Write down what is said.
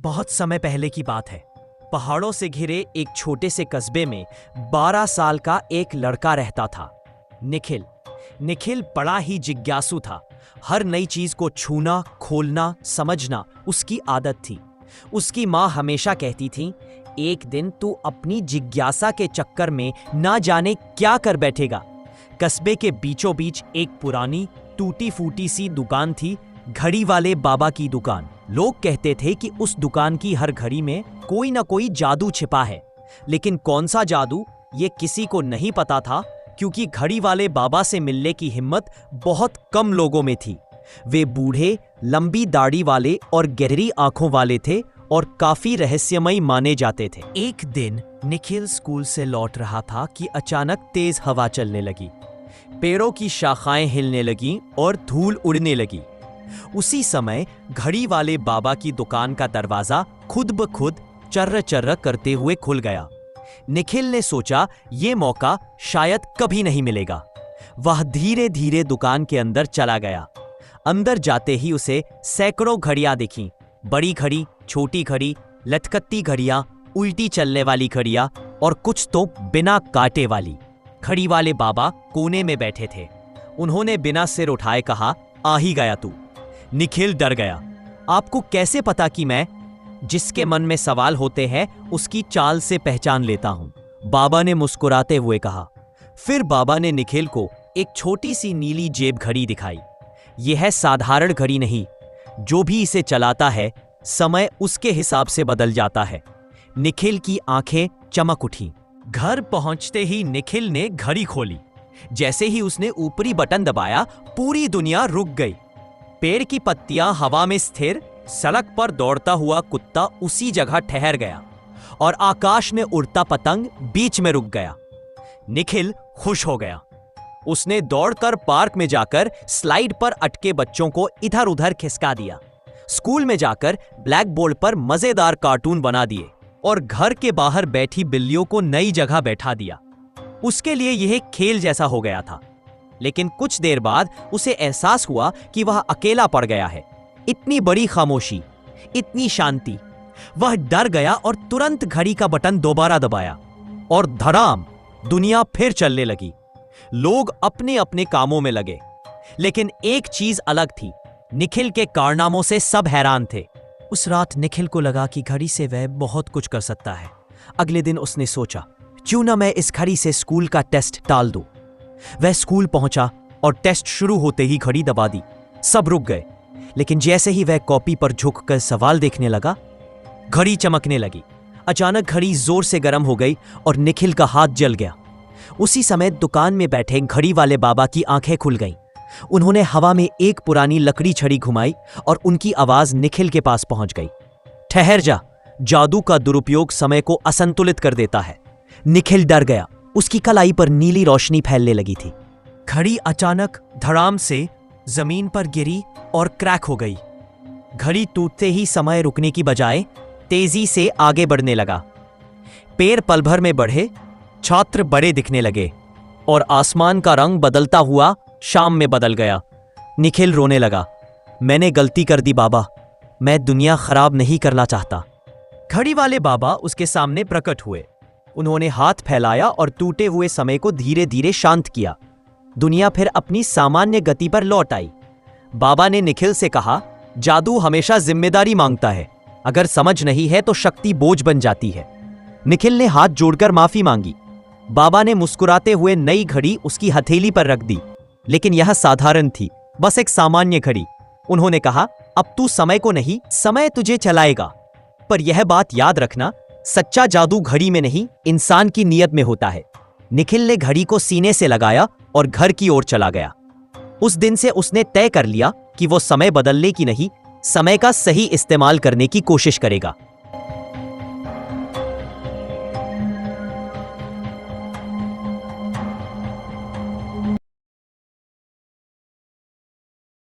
बहुत समय पहले की बात है। पहाड़ों से घिरे एक छोटे से कस्बे में 12 साल का एक लड़का रहता था, निखिल। निखिल बड़ा ही जिज्ञासु था। हर नई चीज को छूना, खोलना, समझना उसकी आदत थी। उसकी माँ हमेशा कहती थी, एक दिन तू अपनी जिज्ञासा के चक्कर में ना जाने क्या कर बैठेगा। कस्बे के बीचों बीच एक पुरानी टूटी फूटी सी दुकान थी, घड़ी वाले बाबा की दुकान। लोग कहते थे कि उस दुकान की हर घड़ी में कोई ना कोई जादू छिपा है, लेकिन कौन सा जादू ये किसी को नहीं पता था, क्योंकि घड़ी वाले बाबा से मिलने की हिम्मत बहुत कम लोगों में थी। वे बूढ़े, लंबी दाढ़ी वाले और गहरी आंखों वाले थे और काफी रहस्यमयी माने जाते थे। एक दिन निखिल स्कूल से लौट रहा था कि अचानक तेज हवा चलने लगी। पेड़ों की शाखाएं हिलने लगीं और धूल उड़ने लगी। उसी समय घड़ी वाले बाबा की दुकान का दरवाजा खुद ब खुद चर्र चर्र करते हुए खुल गया। निखिल ने सोचा ये मौका शायद कभी नहीं मिलेगा। वह धीरे धीरे दुकान के अंदर चला गया। अंदर जाते ही उसे सैकड़ों घड़ियां दिखीं, बड़ी घड़ी, छोटी घड़ी, लटकती घड़ियां, उल्टी चलने वाली घड़ियां और कुछ तो बिना कांटे वाली। घड़ी वाले बाबा कोने में बैठे थे। उन्होंने बिना सिर उठाए कहा, आ ही गया तू। निखिल डर गया। आपको कैसे पता कि मैं जिसके मन में सवाल होते हैं उसकी चाल से पहचान लेता हूं, बाबा ने मुस्कुराते हुए कहा। फिर बाबा ने निखिल को एक छोटी सी नीली जेब घड़ी दिखाई। यह है साधारण घड़ी नहीं, जो भी इसे चलाता है समय उसके हिसाब से बदल जाता है। निखिल की आंखें चमक उठी। घर पहुंचते ही निखिल ने घड़ी खोली। जैसे ही उसने ऊपरी बटन दबाया, पूरी दुनिया रुक गई। पेड़ की पत्तियां हवा में स्थिर, सड़क पर दौड़ता हुआ कुत्ता उसी जगह ठहर गया और आकाश में उड़ता पतंग बीच में रुक गया। निखिल खुश हो गया। उसने दौड़कर पार्क में जाकर स्लाइड पर अटके बच्चों को इधर उधर खिसका दिया। स्कूल में जाकर ब्लैक बोर्ड पर मजेदार कार्टून बना दिए और घर के बाहर बैठी बिल्लियों को नई जगह बैठा दिया। उसके लिए यह एक खेल जैसा हो गया था। लेकिन कुछ देर बाद उसे एहसास हुआ कि वह अकेला पड़ गया है। इतनी बड़ी खामोशी, इतनी शांति। वह डर गया और तुरंत घड़ी का बटन दोबारा दबाया और धड़ाम, दुनिया फिर चलने लगी। लोग अपने अपने कामों में लगे, लेकिन एक चीज अलग थी। निखिल के कारनामों से सब हैरान थे। उस रात निखिल को लगा कि घड़ी से वह बहुत कुछ कर सकता है। अगले दिन उसने सोचा, क्यों ना मैं इस घड़ी से स्कूल का टेस्ट टाल दूं। वह स्कूल पहुंचा और टेस्ट शुरू होते ही घड़ी दबा दी। सब रुक गए, लेकिन जैसे ही वह कॉपी पर झुककर सवाल देखने लगा, घड़ी चमकने लगी। अचानक घड़ी जोर से गर्म हो गई और निखिल का हाथ जल गया। उसी समय दुकान में बैठे घड़ी वाले बाबा की आंखें खुल गईं। उन्होंने हवा में एक पुरानी लकड़ी छड़ी घुमाई और उनकी आवाज निखिल के पास पहुंच गई। ठहर जा, जादू का दुरुपयोग समय को असंतुलित कर देता है। निखिल डर गया। उसकी कलाई पर नीली रोशनी फैलने लगी थी। घड़ी अचानक धड़ाम से जमीन पर गिरी और क्रैक हो गई। घड़ी टूटते ही समय रुकने की बजाय तेजी से आगे बढ़ने लगा। पेड़ पल भर में बढ़े, छात्र बड़े दिखने लगे और आसमान का रंग बदलता हुआ शाम में बदल गया। निखिल रोने लगा। मैंने गलती कर दी बाबा, मैं दुनिया खराब नहीं करना चाहता। घड़ी वाले बाबा उसके सामने प्रकट हुए। उन्होंने हाथ फैलाया और टूटे हुए समय को धीरे धीरे शांत किया। दुनिया फिर अपनी सामान्य गति पर लौट आई। बाबा ने निखिल से कहा, जादू हमेशा जिम्मेदारी मांगता है। अगर समझ नहीं है तो शक्ति बोझ बन जाती है। निखिल ने हाथ जोड़कर माफी मांगी। बाबा ने मुस्कुराते हुए नई घड़ी उसकी हथेली पर रख दी, लेकिन यह साधारण थी, बस एक सामान्य घड़ी। उन्होंने कहा, अब तू समय को नहीं, समय तुझे चलाएगा। पर यह बात याद रखना, सच्चा जादू घड़ी में नहीं, इंसान की नीयत में होता है। निखिल ने घड़ी को सीने से लगाया और घर की ओर चला गया। उस दिन से उसने तय कर लिया कि वो समय बदलने की नहीं, समय का सही इस्तेमाल करने की कोशिश करेगा।